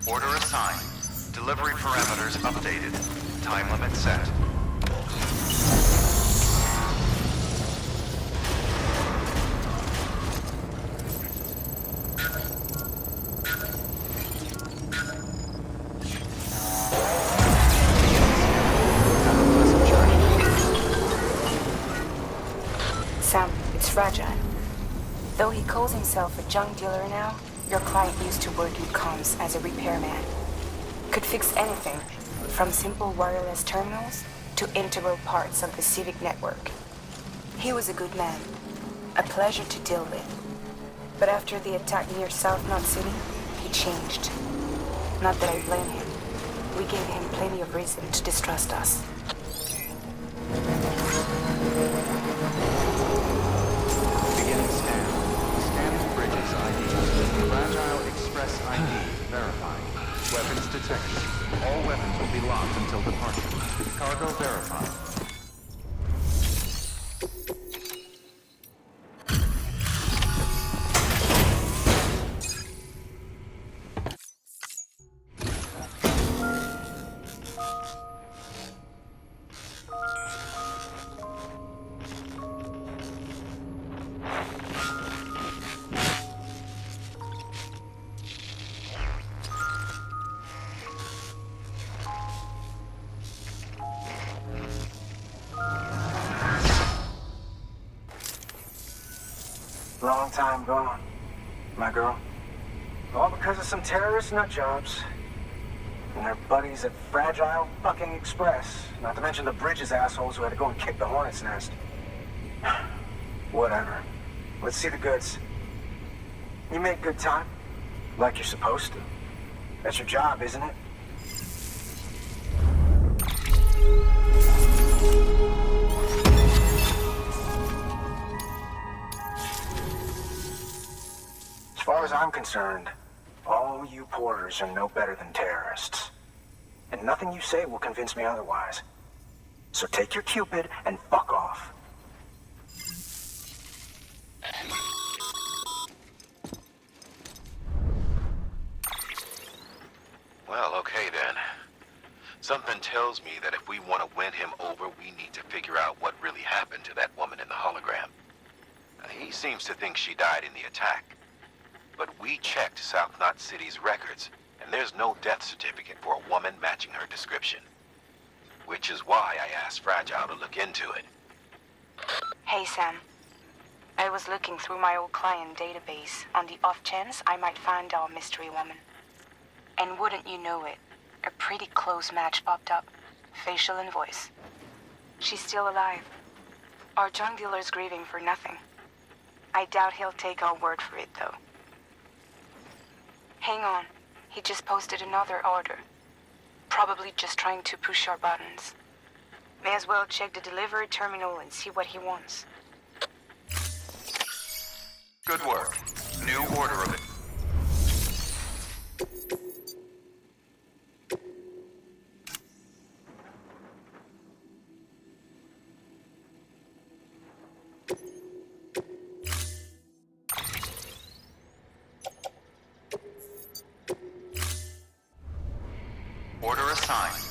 Order assigned. Delivery parameters updated. Time limit set. Sam, it's fragile. Though he calls himself a junk dealer now, your client used to work in comms as a repairman. Could fix anything, from simple wireless terminals to integral parts of the civic network. He was a good man, a pleasure to deal with. But after the attack near South Knot City, he changed. Not that I blame him. We gave him plenty of reason to distrust us. Beginning scan. Scanning bridges ID. Fragile Express ID verified. Weapons detected. All weapons will be locked until departure. Cargo verified. Long time gone, my girl. All because of some terrorist nutjobs. And their buddies at Fragile fucking Express. Not to mention the Bridges assholes who had to go and kick the hornet's nest. Whatever. Let's see the goods. You make good time. Like you're supposed to. That's your job, isn't it? As far as I'm concerned, all you porters are no better than terrorists. And nothing you say will convince me otherwise. So take your Cupid and fuck off. Well, okay then. Something tells me that if we want to win him over, we need to figure out what really happened to that woman in the hologram. He seems to think she died in the attack. But we checked South Knot City's records, and there's no death certificate for a woman matching her description. Which is why I asked Fragile to look into it. Hey, Sam. I was looking through my old client database on the off chance I might find our mystery woman. And wouldn't you know it, a pretty close match popped up. Facial and voice. She's still alive. Our junk dealer's grieving for nothing. I doubt he'll take our word for it, though. Hang on. He just posted another order. Probably just trying to push our buttons. May as well check the delivery terminal and see what he wants. Good work. New order of it. Order assigned.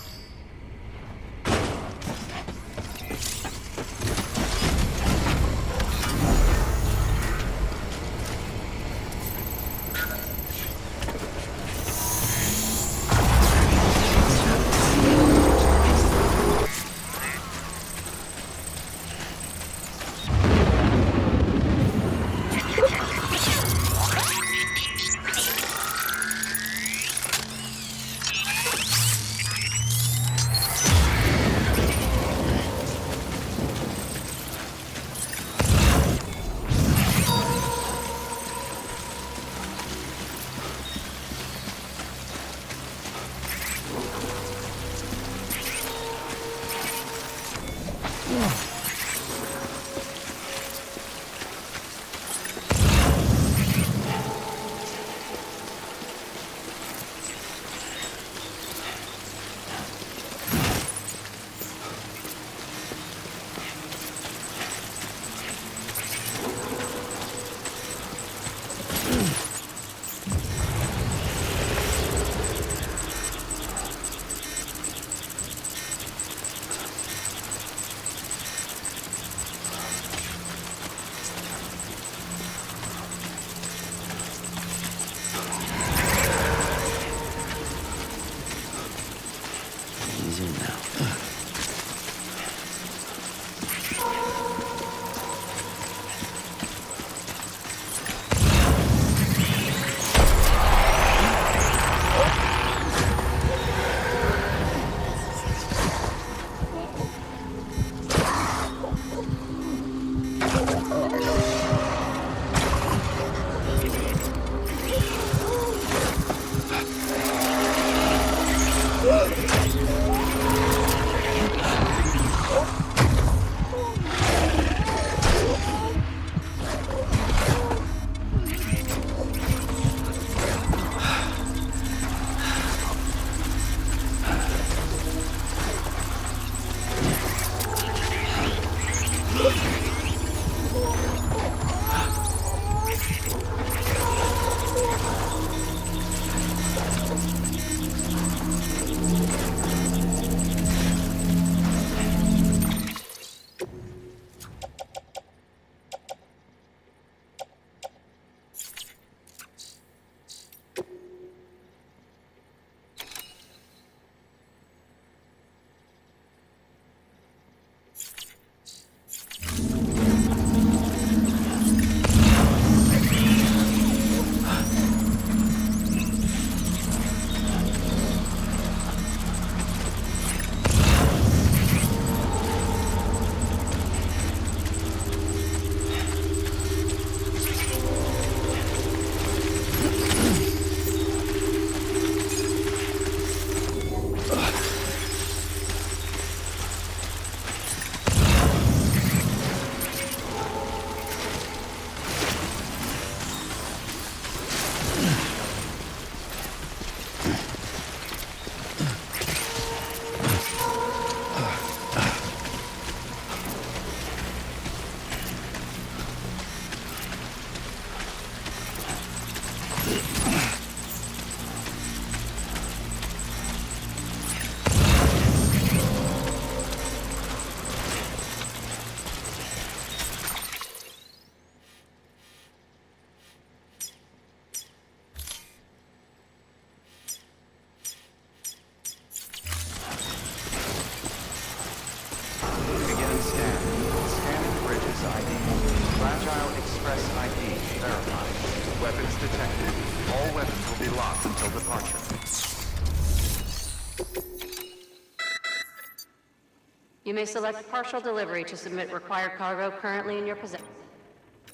You may select partial delivery to submit required cargo currently in your possession.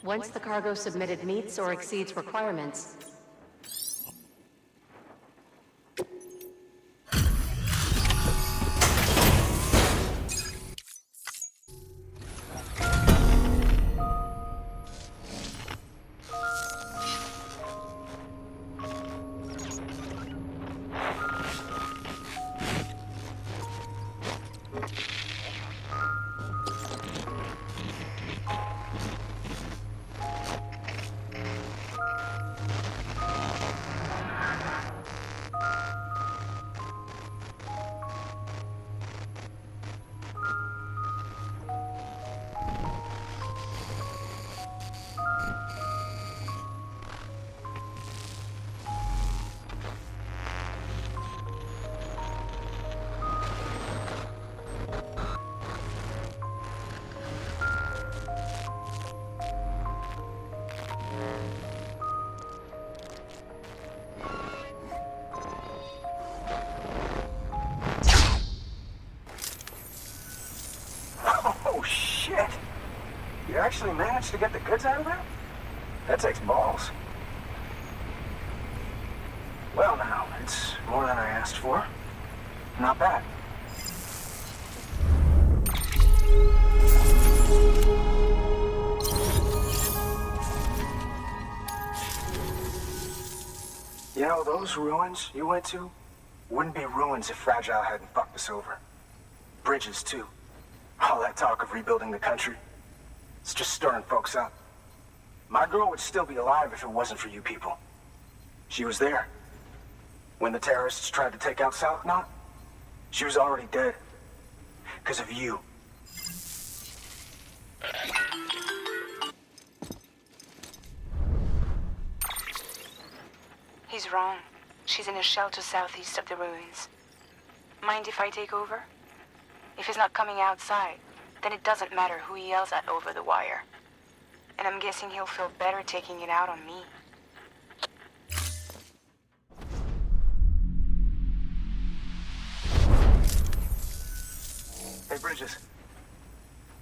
Once the cargo submitted meets or exceeds requirements, Oh, shit! You actually managed to get the goods out of there? That takes balls. Well now, it's more than I asked for. Not bad. You know, those ruins you went to wouldn't be ruins if Fragile hadn't fucked us over. Bridges, too. All that talk of rebuilding the country, it's just stirring folks up. My girl would still be alive if it wasn't for you people. She was there. When the terrorists tried to take out South Knot, she was already dead. Because of you. He's wrong. She's in a shelter southeast of the ruins. Mind if I take over? If he's not coming outside, then it doesn't matter who he yells at over the wire. And I'm guessing he'll feel better taking it out on me. Hey, Bridges.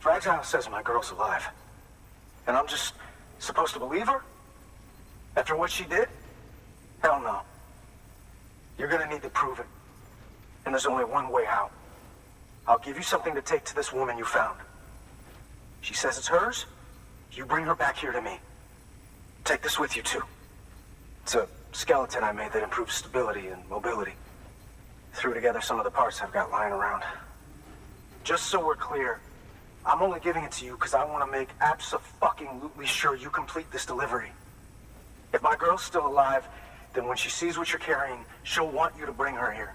Fragile says my girl's alive. And I'm just supposed to believe her? After what she did? Hell no. You're gonna need to prove it. And there's only one way out. I'll give you something to take to this woman you found. She says it's hers. You bring her back here to me. Take this with you, too. It's a skeleton I made that improves stability and mobility. Threw together some of the parts I've got lying around. Just so we're clear, I'm only giving it to you because I want to make abso-fucking-lutely sure you complete this delivery. If my girl's still alive, then when she sees what you're carrying, she'll want you to bring her here.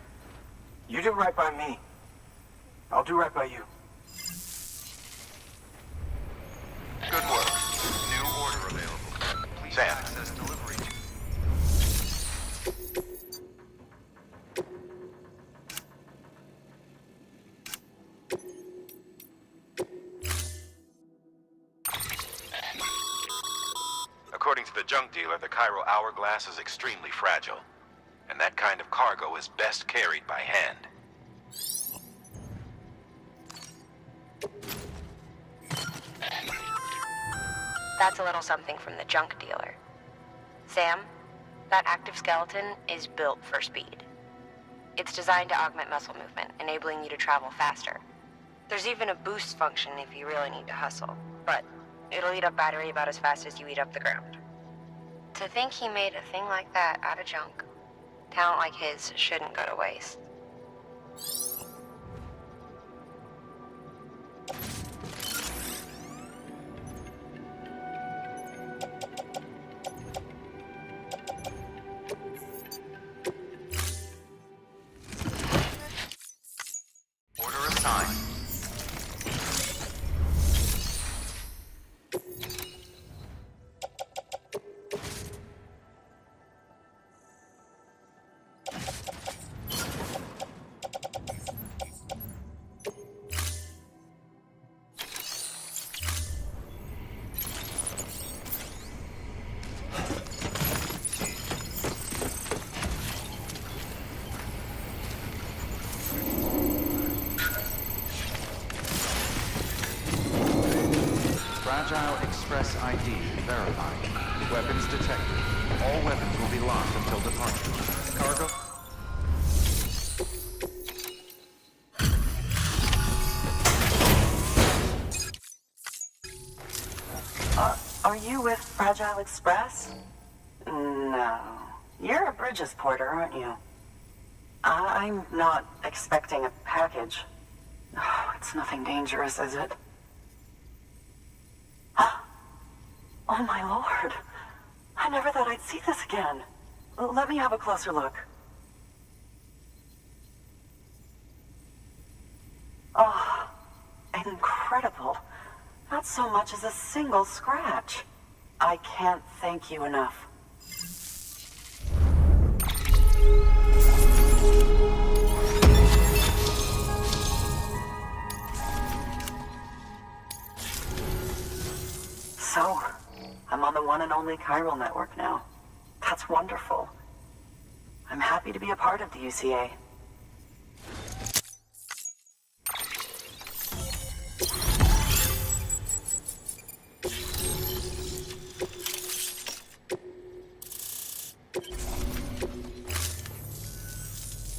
You do right by me. I'll do right by you. Good work. New order available. Please access delivery. According to the junk dealer, the Cairo hourglass is extremely fragile. And that kind of cargo is best carried by hand. that's a little something from the junk dealer. Sam, that active skeleton is built for speed. It's designed to augment muscle movement, enabling you to travel faster. There's even a boost function if you really need to hustle, but it'll eat up battery about as fast as you eat up the ground. To think he made a thing like that out of junk, talent like his shouldn't go to waste. Order assigned. Fragile Express ID verified. Weapons detected. All weapons will be locked until departure. Cargo? Are you with Fragile Express? No. You're a Bridges porter, aren't you? I'm not expecting a package. Oh, it's nothing dangerous, is it? Oh my lord. I never thought I'd see this again. Let me have a closer look. Oh, incredible. Not so much as a single scratch. I can't thank you enough. So, I'm on the one and only chiral network now. That's wonderful. I'm happy to be a part of the UCA.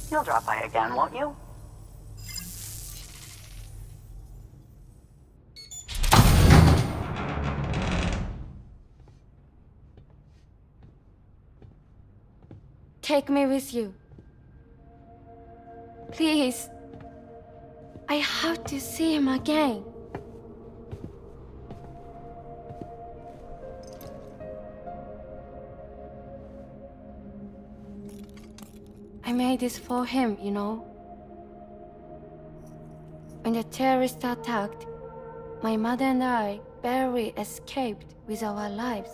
You'll drop by again, won't you? Take me with you. Please. I have to see him again. I made this for him, you know. When the terrorists attacked, my mother and I barely escaped with our lives.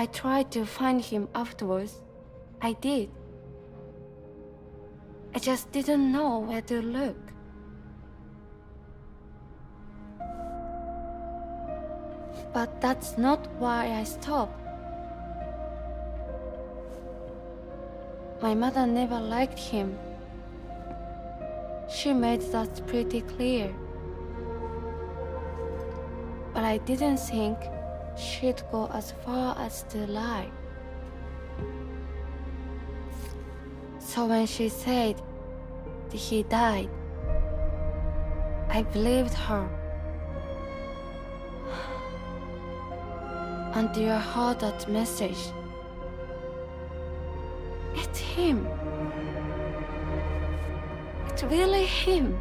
I tried to find him afterwards. I did. I just didn't know where to look. But that's not why I stopped. My mother never liked him. She made that pretty clear. But I didn't think she'd go as far as to lie. So when she said that he died, I believed her. Until I heard that message. It's him. It's really him.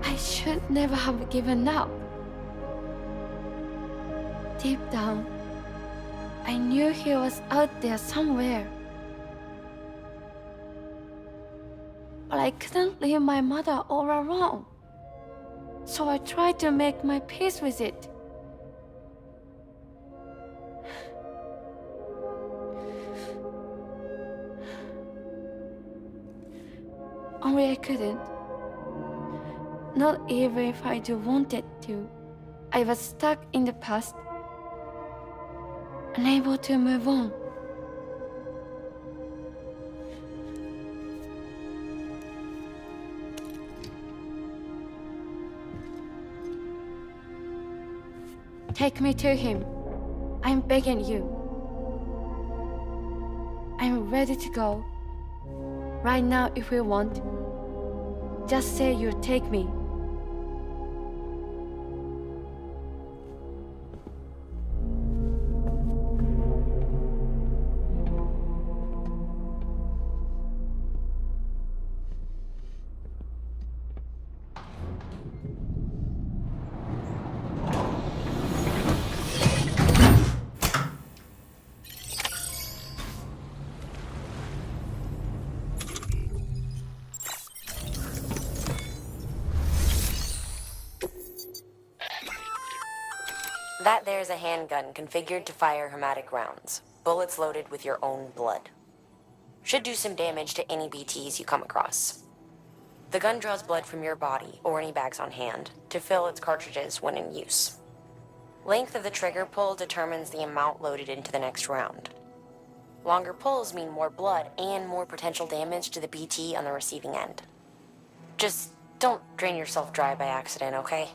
I should never have given up. Deep down, I knew he was out there somewhere. But I couldn't leave my mother all alone. So I tried to make my peace with it. Only I couldn't. Not even if I do wanted to. I was stuck in the past, unable to move on. Take me to him. I'm begging you. I'm ready to go. Right now if you want. Just say you'll take me. That there's a handgun configured to fire hermetic rounds, bullets loaded with your own blood. Should do some damage to any BTs you come across. The gun draws blood from your body, or any bags on hand, to fill its cartridges when in use. Length of the trigger pull determines the amount loaded into the next round. Longer pulls mean more blood and more potential damage to the BT on the receiving end. Just don't drain yourself dry by accident, okay?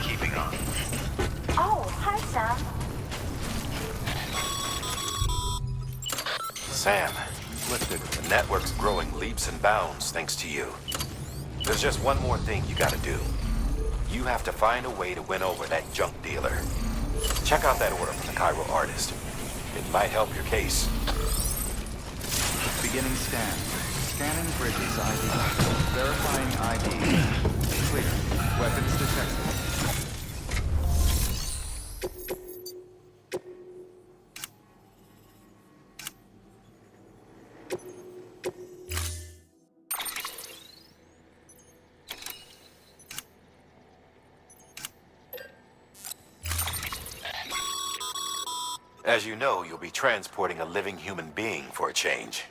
Keeping up. Oh, hi, Sam. Sam, lifted. The network's growing leaps and bounds thanks to you. There's just one more thing you gotta do. You have to find a way to win over that junk dealer. Check out that order from the Cairo artist. It might help your case. Beginning scan. Scanning bridges ID. Verifying ID. Clear. Weapons detected. As you know, you'll be transporting a living human being for a change.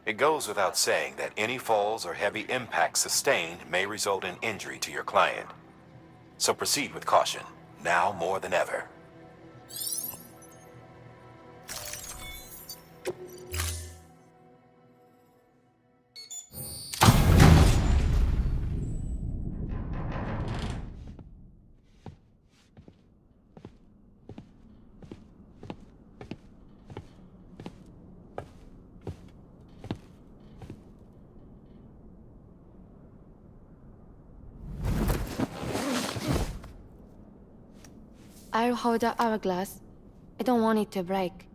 It goes without saying that any falls or heavy impacts sustained may result in injury to your client. So proceed with caution, now more than ever. I'll hold the hourglass. I don't want it to break.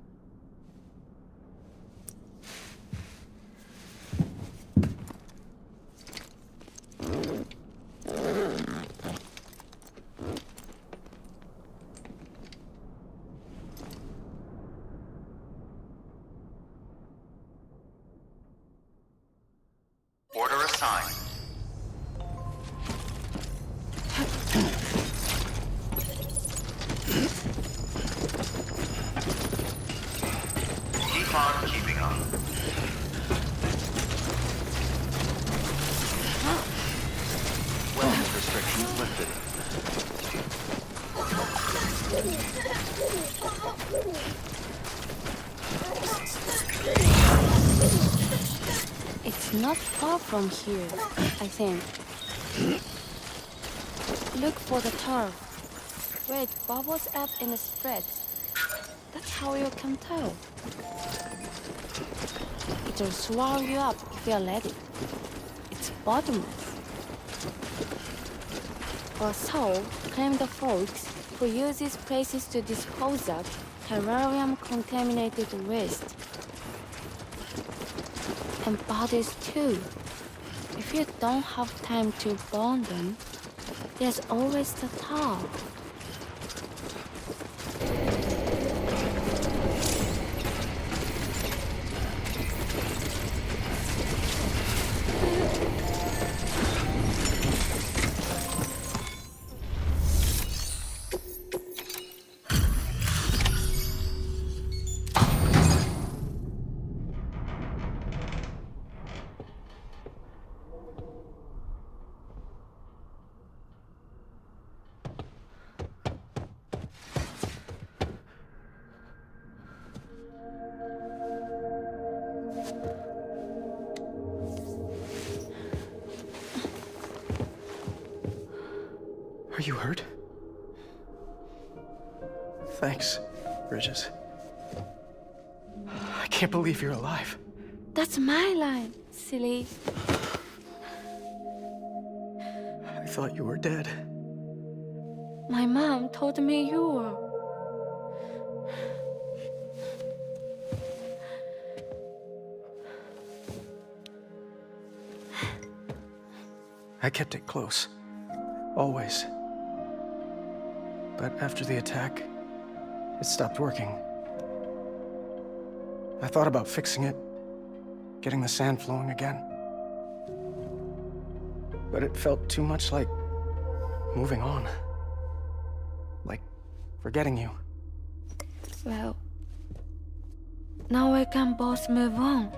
Order assigned. Keep on keeping on. Wellness restrictions lifted. It's not far from here, I think. Look for the turf, where it bubbles up and spreads. That's how you can tell. It'll swallow you up if you let it. It's bottomless. Or so claim the folks who use these places to dispose of terrarium-contaminated waste. And bodies too. If you don't have time to burn them, there's always the tar. Are you hurt? Thanks, Bridges. I can't believe you're alive. That's my line, silly. I thought you were dead. My mom told me you were. I kept it close. Always. But after the attack, it stopped working. I thought about fixing it, getting the sand flowing again. but it felt too much like moving on. Like forgetting you. Well, now we can both move on.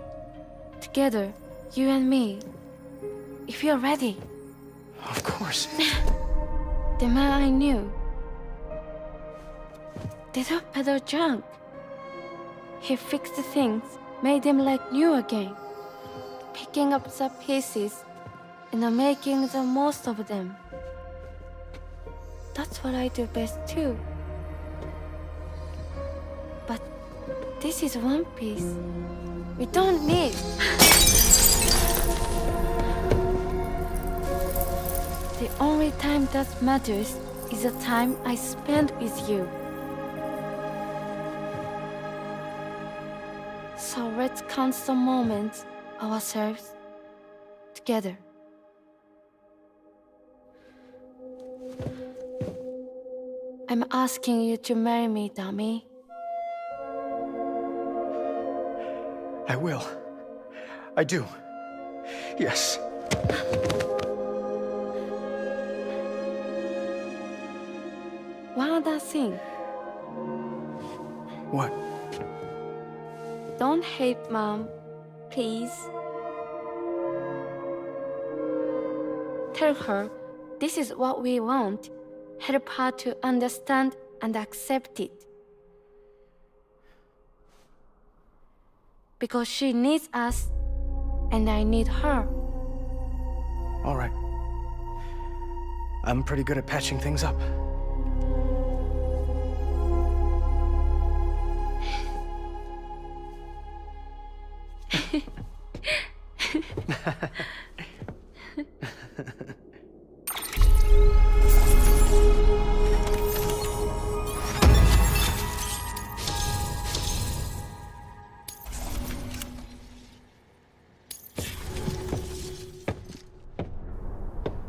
Together, you and me. If you're ready. Of course. The man I knew. Didn't peddle junk. He fixed things, made them like new again. Picking up the pieces and making the most of them. That's what I do best too. But this is one piece. We don't need. The only time that matters is the time I spend with you. So let's count the moments ourselves together. I'm asking you to marry me, dummy. I will. I do. Yes. One other thing. What? Don't hate Mom, please. Tell her this is what we want. Help her to understand and accept it. Because she needs us, and I need her. All right. I'm pretty good at patching things up.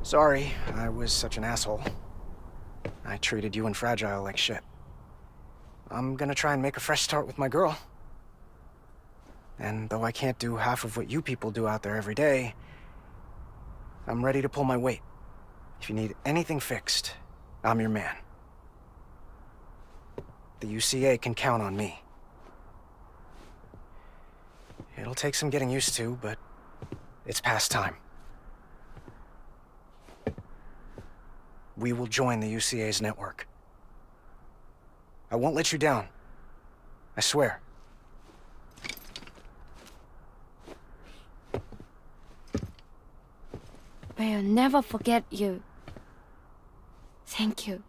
Sorry, I was such an asshole. I treated you and Fragile like shit. I'm gonna try and make a fresh start with my girl. And though I can't do half of what you people do out there every day, I'm ready to pull my weight. If you need anything fixed, I'm your man. The UCA can count on me. It'll take some getting used to, but it's past time. We will join the UCA's network. I won't let you down. I swear. We'll never forget you. Thank you.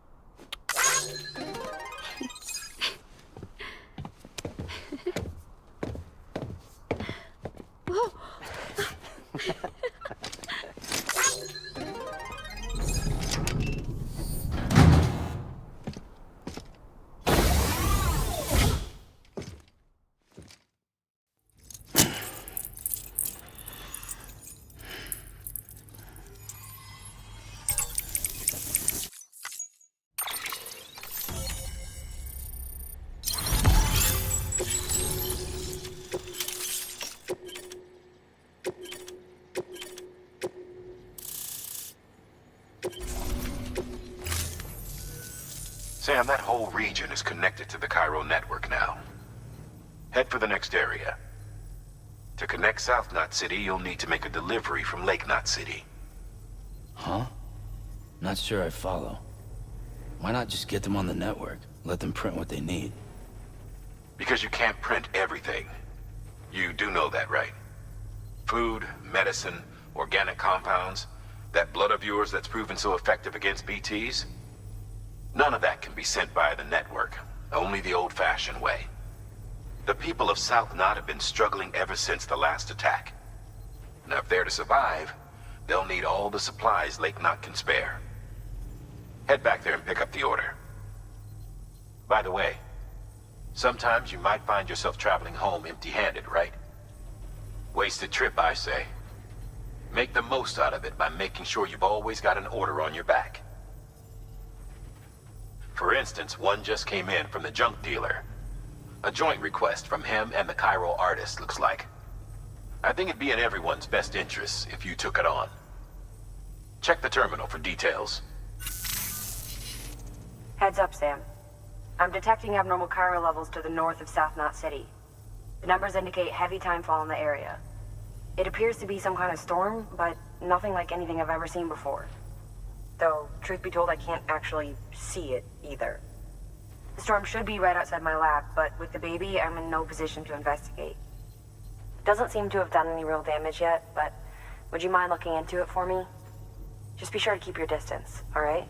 Sam, that whole region is connected to the Cairo network now. Head for the next area. To connect South Knot City, you'll need to make a delivery from Lake Knot City. Huh? Not sure I follow. Why not just get them on the network? Let them print what they need. Because you can't print everything. You do know that, right? Food, medicine, organic compounds, that blood of yours that's proven so effective against BTs? None of that can be sent via the network, only the old-fashioned way. The people of South Knot have been struggling ever since the last attack. Now, if they're to survive, they'll need all the supplies Lake Knot can spare. Head back there and pick up the order. By the way, sometimes you might find yourself traveling home empty-handed, right? Wasted trip, I say. Make the most out of it by making sure you've always got an order on your back. For instance, one just came in from the junk dealer. A joint request from him and the Cairo artist, looks like. I think it'd be in everyone's best interests if you took it on. Check the terminal for details. Heads up, Sam. I'm detecting abnormal chiral levels to the north of South Knot City. The numbers indicate heavy timefall in the area. It appears to be some kind of storm, but nothing like anything I've ever seen before. Though, truth be told, I can't actually see it either. The storm should be right outside my lab, but with the baby, I'm in no position to investigate. Doesn't seem to have done any real damage yet, but would you mind looking into it for me? Just be sure to keep your distance, all right?